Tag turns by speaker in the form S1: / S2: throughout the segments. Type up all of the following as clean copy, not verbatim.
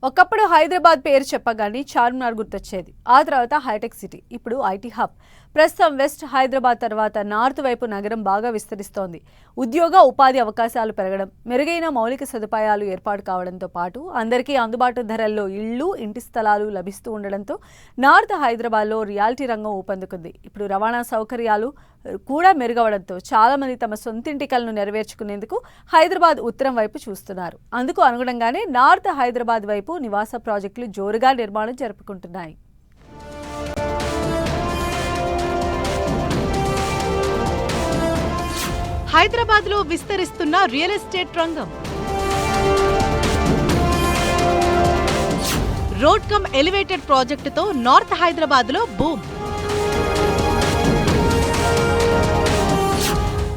S1: ఒకప్పుడు హైదరాబాద్ పేరు చెప్పగానే చార్మినార్ గుర్తొచ్చేది. ఆ తర్వాత హైటెక్ సిటీ, ఇప్పుడు ఐటీ హబ్. ప్రస్తుతం వెస్ట్ హైదరాబాద్ తర్వాత నార్త్ వైపు నగరం బాగా విస్తరిస్తోంది. ఉద్యోగ ఉపాధి అవకాశాలు పెరగడం, మెరుగైన మౌలిక సదుపాయాలు ఏర్పాటు కావడంతో పాటు అందరికీ అందుబాటు ధరల్లో ఇళ్లు, ఇంటి స్థలాలు లభిస్తూ ఉండడంతో నార్త్ హైదరాబాద్లో రియాలిటీ రంగం ఊపందుకుంది. ఇప్పుడు రవాణా సౌకర్యాలు కూడా మెరుగవడంతో చాలా మంది తమ సొంతింటి కలను నెరవేర్చుకునేందుకు హైదరాబాద్ ఉత్తరం వైపు చూస్తున్నారు. అందుకు అనుగుణంగానే నార్త్ హైదరాబాద్ వైపు నివాస ప్రాజెక్టులు జోరుగా నిర్మాణం జరుపుకుంటున్నాయి.
S2: హైదరాబాద్ లో విస్తరిస్తున్న రియల్ ఎస్టేట్ రంగం. రోడ్ కమ్ ఎలివేటెడ్ ప్రాజెక్టుతో నార్త్ హైదరాబాద్ లో బూమ్.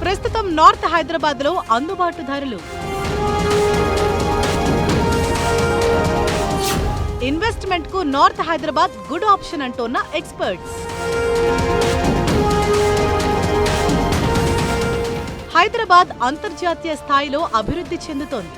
S2: ప్రస్తుతం నార్త్ హైదరాబాద్ లో అందుబాటు ధరలు. ఇన్వెస్ట్మెంట్ కు నార్త్ హైదరాబాద్ గుడ్ ఆప్షన్ అంటోన్న ఎక్స్పర్ట్స్. హైదరాబాద్ అంతర్జాతీయ స్థాయిలో అభివృద్ధి చెందుతోంది.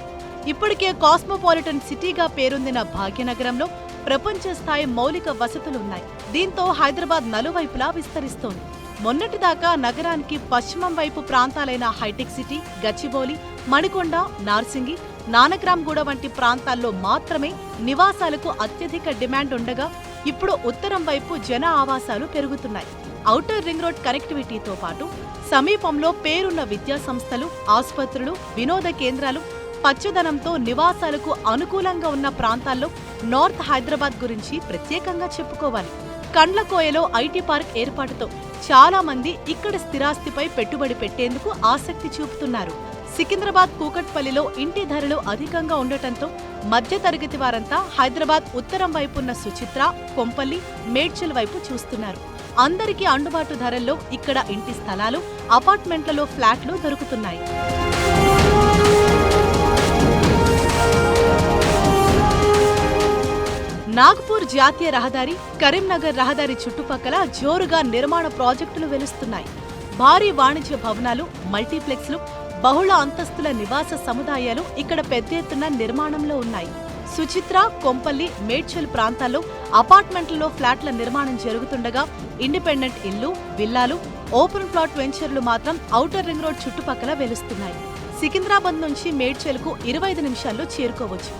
S2: ఇప్పటికే కాస్మోపాలిటన్ సిటీగా పేరొందిన భాగ్యనగరంలో ప్రపంచ స్థాయి మౌలిక వసతులున్నాయి. దీంతో హైదరాబాద్ నలువైపులా విస్తరిస్తోంది. మొన్నటిదాకా నగరానికి పశ్చిమం వైపు ప్రాంతాలైన హైటెక్ సిటీ, గచ్చిబౌలి, మణికొండ, నార్సింగి, నానక్రామ్గూడ వంటి ప్రాంతాల్లో మాత్రమే నివాసాలకు అత్యధిక డిమాండ్ ఉండగా ఇప్పుడు ఉత్తరం వైపు జన ఆవాసాలు పెరుగుతున్నాయి. ఔటర్ రింగ్ రోడ్ కనెక్టివిటీతో పాటు సమీపంలో పేరున్న విద్యా సంస్థలు, ఆసుపత్రులు, వినోద కేంద్రాలు, పచ్చదనంతో నివాసాలకు అనుకూలంగా ఉన్న ప్రాంతాల్లో నార్త్ హైదరాబాద్ గురించి ప్రత్యేకంగా చెప్పుకోవాలి. కండ్లకోయలో ఐటీ పార్క్ ఏర్పాటుతో చాలా మంది ఇక్కడ స్థిరాస్తిపై పెట్టుబడి పెట్టేందుకు ఆసక్తి చూపుతున్నారు. సికింద్రాబాద్, కూకట్పల్లిలో ఇంటి ధరలు అధికంగా ఉండటంతో మధ్యతరగతి వారంతా హైదరాబాద్ ఉత్తరం వైపున్న సుచిత్ర, కొంపల్లి, మేడ్చల్ వైపు చూస్తున్నారు. అందరికీ అందుబాటు ధరల్లో ఇక్కడ ఇంటి స్థలాలు, అపార్ట్మెంట్లలో ఫ్లాట్లు దొరుకుతున్నాయి. నాగ్పూర్ జాతీయ రహదారి, కరీంనగర్ రహదారి చుట్టుపక్కల జోరుగా నిర్మాణ ప్రాజెక్టులు వెలుస్తున్నాయి. భారీ వాణిజ్య భవనాలు, మల్టీప్లెక్స్లు, బహుళ అంతస్తుల నివాస సముదాయాలు ఇక్కడ పెద్ద ఎత్తున నిర్మాణంలో ఉన్నాయి. సుచిత్ర, కొంపల్లి, మేడ్చల్ ప్రాంతాల్లో అపార్ట్మెంట్లలో ఫ్లాట్ల నిర్మాణం జరుగుతుండగా ఇండిపెండెంట్ ఇళ్లు, విల్లాలు, ఓపెన్ ప్లాట్ వెంచర్లు మాత్రం ఔటర్ రింగ్ రోడ్ చుట్టుపక్కల వెలుస్తున్నాయి. సికింద్రాబాద్ నుంచి మేడ్చల్కు 25 నిమిషాల్లో చేరుకోవచ్చు.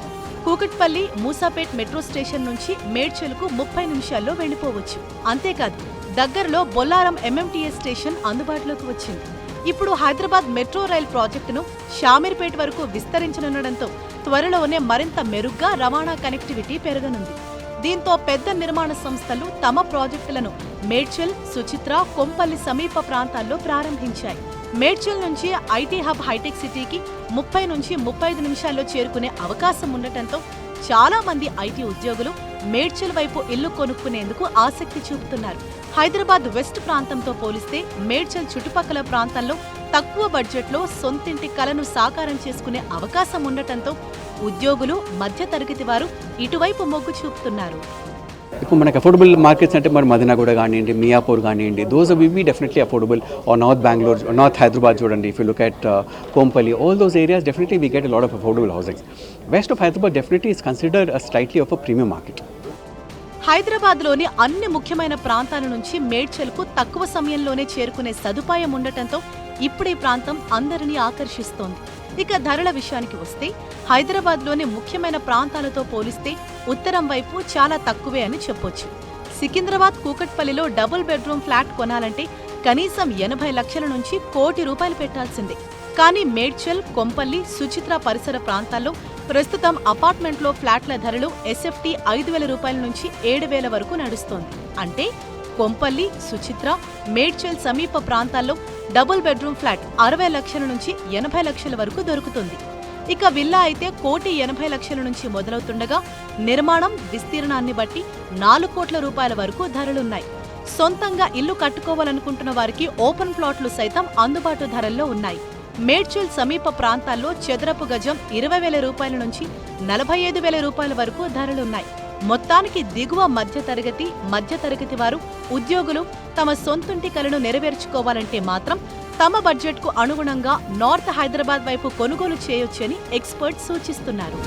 S2: కూకట్పల్లి, మూసాపేట్ మెట్రో స్టేషన్ నుంచి మేడ్చల్కు 30 నిమిషాల్లో వెళ్లిపోవచ్చు. అంతేకాదు, దగ్గరలో బొల్లారం ఎంఎంటీఎస్ స్టేషన్ అందుబాటులోకి వచ్చింది. ఇప్పుడు హైదరాబాద్ మెట్రో రైల్ ప్రాజెక్టును షామీర్పేట్ వరకు విస్తరించనుండటంతో త్వరలోనే మరింత మెరుగ్గా రవాణా కనెక్టివిటీ పెరగనుంది. దీంతో పెద్ద నిర్మాణ సంస్థలు తమ ప్రాజెక్టులను మేడ్చల్, సుచిత్ర, కొంపల్లి సమీప ప్రాంతాల్లో ప్రారంభించాయి. మేడ్చల్ నుంచి ఐటీ హబ్ హైటెక్ సిటీకి 30 నుంచి 35 నిమిషాల్లో చేరుకునే అవకాశం ఉండటంతో చాలా మంది ఐటీ ఉద్యోగులు మేడ్చల్ వైపు ఇల్లు కొనుక్కునేందుకు ఆసక్తి చూపుతున్నారు. హైదరాబాద్ వెస్ట్ ప్రాంతంతో పోలిస్తే మేడ్చల్ చుట్టుపక్కల ప్రాంతాల్లో తక్కువ బడ్జెట్లో సొంతింటి కలను సాకారం చేసుకునే అవకాశం ఉండటంతో ఉద్యోగులు, మధ్యతరగతి వారు ఇటువైపు మొగ్గు చూపుతున్నారు.
S3: ఇప్పుడు మనకు అఫోర్డబుల్ మార్కెట్స్ అంటే మరి మదనగూడ కానివ్వండి, మియాపూర్ కానివ్వండి, those will be definitely affordable. Or north Bengaluru, north Hyderabad చూడండి, if you look at Kompally, all those areas definitely we get a lot of affordable housings. West of Hyderabad definitely is considered a slightly of a premium market.
S2: హైదరాబాద్లోని అన్ని ముఖ్యమైన ప్రాంతాల నుంచి మేడ్చల్కు తక్కువ సమయంలోనే చేరుకునే సదుపాయం ఉండటంతో ఇప్పుడు ఈ ప్రాంతం అందరినీ ఆకర్షిస్తోంది. ఇక ధరల విషయానికి వస్తే హైదరాబాద్లోని ముఖ్యమైన ప్రాంతాలతో పోలిస్తే ఉత్తరం వైపు చాలా తక్కువే అని చెప్పొచ్చు. సికింద్రాబాద్, కూకట్పల్లిలో డబుల్ బెడ్రూమ్ ఫ్లాట్ కొనాలంటే కనీసం 80 లక్షల నుంచి ₹1 కోటి పెట్టాల్సిందే. కానీ మేడ్చల్, కొంపల్లి, సుచిత్ర పరిసర ప్రాంతాల్లో ప్రస్తుతం అపార్ట్మెంట్లో ఫ్లాట్ల ధరలు ఎస్ఎఫ్టీ ₹5,000 నుంచి 7,000 వరకు నడుస్తోంది. అంటే కొంపల్లి, సుచిత్ర, మేడ్చల్ సమీప ప్రాంతాల్లో డబుల్ బెడ్రూమ్ ఫ్లాట్ 60 లక్షల నుంచి 80 లక్షల వరకు దొరుకుతుంది. ఇక విల్లా అయితే ₹1,80,00,000 నుంచి మొదలవుతుండగా నిర్మాణం, విస్తీర్ణాన్ని బట్టి ₹4 కోట్ల వరకు ధరలున్నాయి. సొంతంగా ఇల్లు కట్టుకోవాలనుకుంటున్న వారికి ఓపెన్ ప్లాట్లు సైతం అందుబాటు ధరల్లో ఉన్నాయి. మేడ్చల్ సమీప ప్రాంతాల్లో చదరపు గజం ₹20,000 నుంచి ₹45,000 వరకు ధరలున్నాయి. మొత్తానికి దిగువ మధ్యతరగతి వారు, ఉద్యోగులు తమ సొంతింటి కలను నెరవేర్చుకోవాలంటే మాత్రం తమ బడ్జెట్కు అనుగుణంగా నార్త్ హైదరాబాద్ వైపు కొనుగోలు చేయొచ్చని ఎక్స్పర్ట్స్ సూచిస్తున్నారు.